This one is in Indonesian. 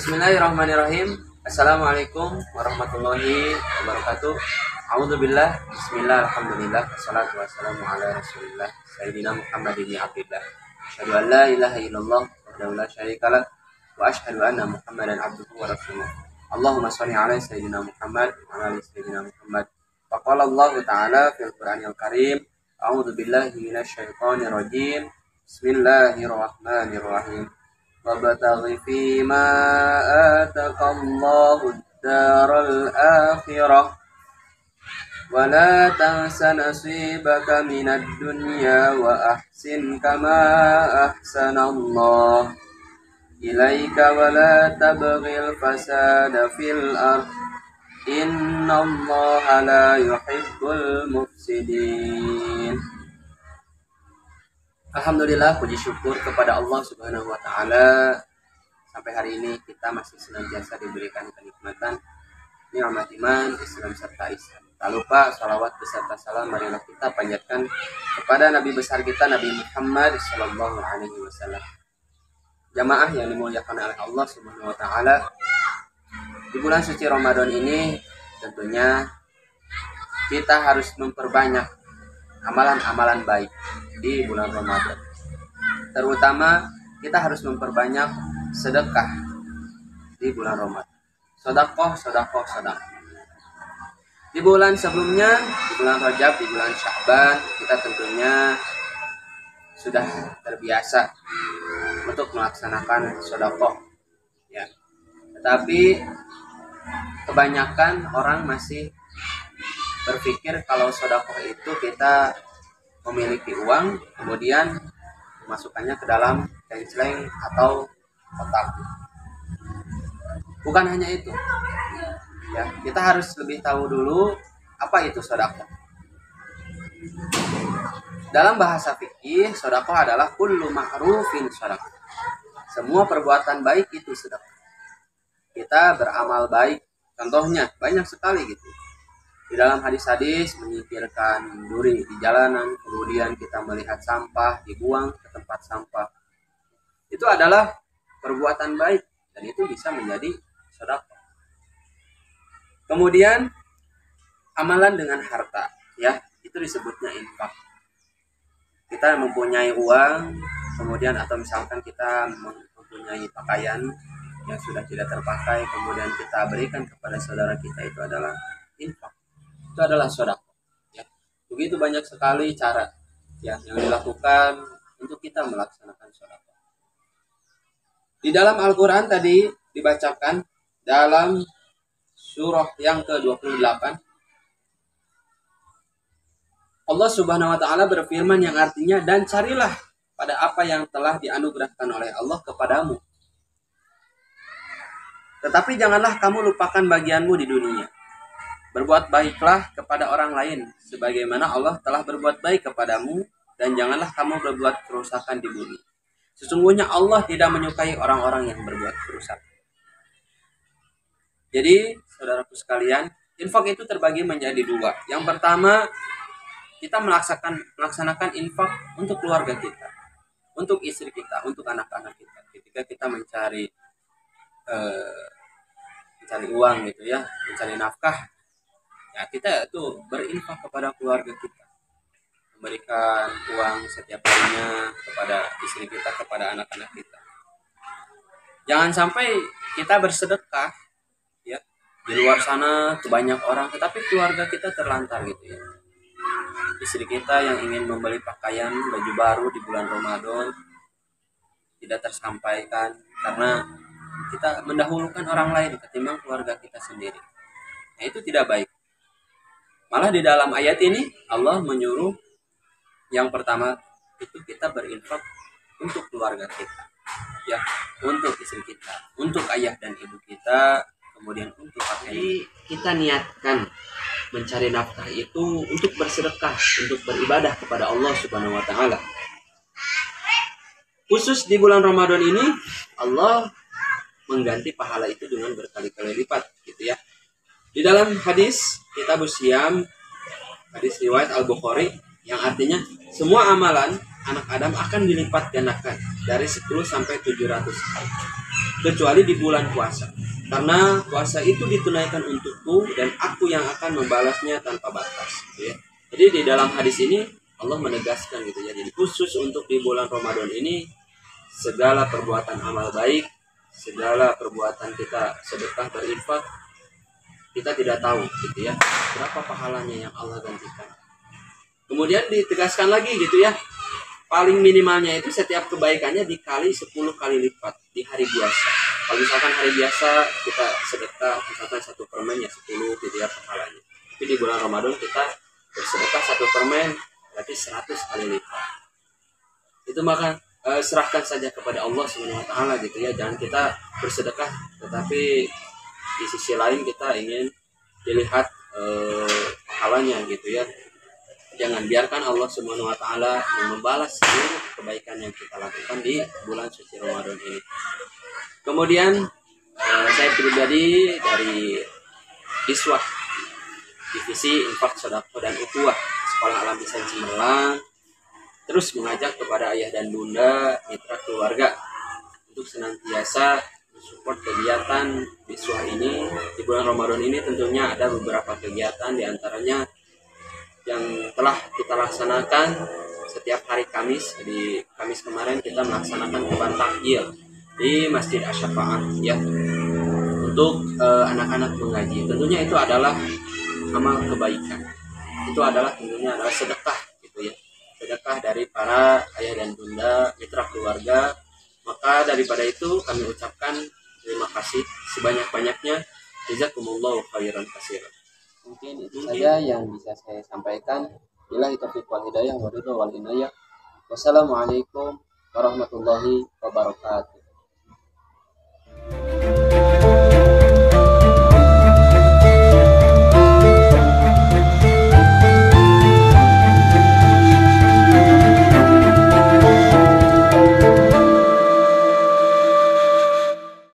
Bismillahirrahmanirrahim. Assalamualaikum warahmatullahi wabarakatuh. A'udzubillah. Bismillah, alhamdulillah, wassalatu wassalamu ala rasulillah Sayyidina Muhammad ibn Abdillah. Asyhadu an la ilaha illallah wahdahu la syarikalah wa asyhadu anna Muhammadan abduhu wa rasuluh. Allahumma shalli ala Sayyidina Muhammad wa ala ali Sayyidina Muhammad. Wa qala Allah Ta'ala fil Qur'anil Karim, a'udzu billahi minasyaitonir rajim. Bismillahirrahmanirrahim. Wabtaghi fima ataqallahu ad-daral akhirah wa la tansa nasibaka minad dunya wa ahsin kama ahsanallahu ilaika wa la tabghil fasada fil ard innallaha la yuhibbul mufsidin. Alhamdulillah, puji syukur kepada Allah Subhanahu wa Ta'ala. Sampai hari ini kita masih senantiasa diberikan kenikmatan nikmat iman, Islam serta Islam. Tak lupa salawat beserta salam marilah kita panjatkan kepada Nabi besar kita, Nabi Muhammad Sallallahu Alaihi Wasallam. Jamaah yang dimuliakan oleh Allah Subhanahu wa Ta'ala, di bulan suci Ramadan ini tentunya kita harus memperbanyak amalan-amalan baik di bulan Ramadan. Terutama kita harus memperbanyak sedekah di bulan Ramadan. Sedekah. Di bulan sebelumnya, di bulan Rajab, di bulan Sya'ban, kita tentunya sudah terbiasa untuk melaksanakan sedekah. Ya. Tetapi kebanyakan orang masih berpikir kalau sedekah itu kita memiliki uang, kemudian memasukkannya ke dalam tengkleng atau kotak. Bukan hanya itu. Ya, kita harus lebih tahu dulu apa itu sedekah. Dalam bahasa fikih, sedekah adalah kullu ma'rufin sedekah. Semua perbuatan baik itu sedekah. Kita beramal baik, contohnya banyak sekali gitu. Di dalam hadis-hadis menyingkirkan duri di jalanan, kemudian kita melihat sampah dibuang ke tempat sampah. Itu adalah perbuatan baik dan itu bisa menjadi sedekah. Kemudian amalan dengan harta, ya, itu disebutnya infak. Kita mempunyai uang, kemudian atau misalkan kita mempunyai pakaian yang sudah tidak terpakai, kemudian kita berikan kepada saudara kita, itu adalah infak. Itu adalah sedekah. Ya. Begitu banyak sekali cara ya yang dilakukan untuk kita melaksanakan sedekah. Di dalam Al-Qur'an tadi dibacakan dalam surah yang ke-28, Allah Subhanahu wa Ta'ala berfirman yang artinya, dan carilah pada apa yang telah dianugerahkan oleh Allah kepadamu. Tetapi janganlah kamu lupakan bagianmu di dunia. Berbuat baiklah kepada orang lain, sebagaimana Allah telah berbuat baik kepadamu, dan janganlah kamu berbuat kerusakan di bumi. Sesungguhnya Allah tidak menyukai orang-orang yang berbuat kerusakan. Jadi, saudaraku sekalian, infak itu terbagi menjadi dua. Yang pertama, kita melaksanakan infak untuk keluarga kita, untuk istri kita, untuk anak-anak kita. Ketika kita mencari uang gitu ya, mencari nafkah, ya kita itu berinfak kepada keluarga kita, memberikan uang setiap harinya kepada istri kita, kepada anak-anak kita. Jangan sampai kita bersedekah ya di luar sana ke banyak orang, tetapi keluarga kita terlantar gitu ya. Istri kita yang ingin membeli pakaian baju baru di bulan Ramadan tidak tersampaikan karena kita mendahulukan orang lain ketimbang keluarga kita sendiri. Nah, itu tidak baik. Malah di dalam ayat ini Allah menyuruh yang pertama itu kita berinfak untuk keluarga kita, ya, untuk istri kita, untuk ayah dan ibu kita, kemudian untuk pakaian. Jadi kita niatkan mencari nafkah itu untuk bersedekah, untuk beribadah kepada Allah Subhanahu wa Ta'ala. Khusus di bulan Ramadan ini Allah mengganti pahala itu dengan berkali-kali lipat gitu ya. Di dalam hadis Kitabus Syiyam, hadis riwayat Al-Bukhari, yang artinya semua amalan anak Adam akan dilipat gandakan dari 10 sampai 700 kali. kecuali di bulan puasa. Karena puasa itu ditunaikan untukku dan aku yang akan membalasnya tanpa batas, gitu ya. Jadi di dalam hadis ini Allah menegaskan gitu ya. Jadi khusus untuk di bulan Ramadan ini segala perbuatan amal baik, segala perbuatan kita sedekah berinfak, kita tidak tahu gitu ya berapa pahalanya yang Allah gantikan. Kemudian ditegaskan lagi gitu ya, paling minimalnya itu setiap kebaikannya dikali 10 kali lipat di hari biasa. Kalau misalkan hari biasa kita sedekah misalkan 1 permen ya 10 gitu ya pahalanya. Tapi di bulan Ramadan kita bersedekah 1 permen berarti 100 kali lipat. Itu maka serahkan saja kepada Allah Subhanahu wa taala gitu ya. Jangan kita bersedekah tetapi di sisi lain kita ingin dilihat pahalanya gitu ya. Jangan biarkan Allah Subhanahu wa taala membalas seluruh kebaikan yang kita lakukan di bulan suci Ramadan ini. Kemudian saya pribadi dari Iswah Divisi Infak Sodako dan Ukhuwah Sekolah Alam Desain Cemerlang terus mengajak kepada ayah dan bunda, mitra keluarga untuk senantiasa support kegiatan Iswah ini. Di bulan Ramadan ini tentunya ada beberapa kegiatan, diantaranya yang telah kita laksanakan setiap hari Kamis. Di Kamis kemarin kita melaksanakan Quran Takjil di Masjid Asy-Syafa'ah ya, untuk anak-anak mengaji. Tentunya itu adalah amal kebaikan, itu adalah tentunya adalah sedekah gitu ya, sedekah dari para ayah dan bunda, mitra keluarga. Maka daripada itu kami ucapkan terima kasih sebanyak-banyaknya. Jazakumullahu khairan katsiran. Mungkin itu saja yang bisa saya sampaikan. Billahi taufiq wal hidayah wa ridha wal inayah. Wassalamualaikum warahmatullahi wabarakatuh.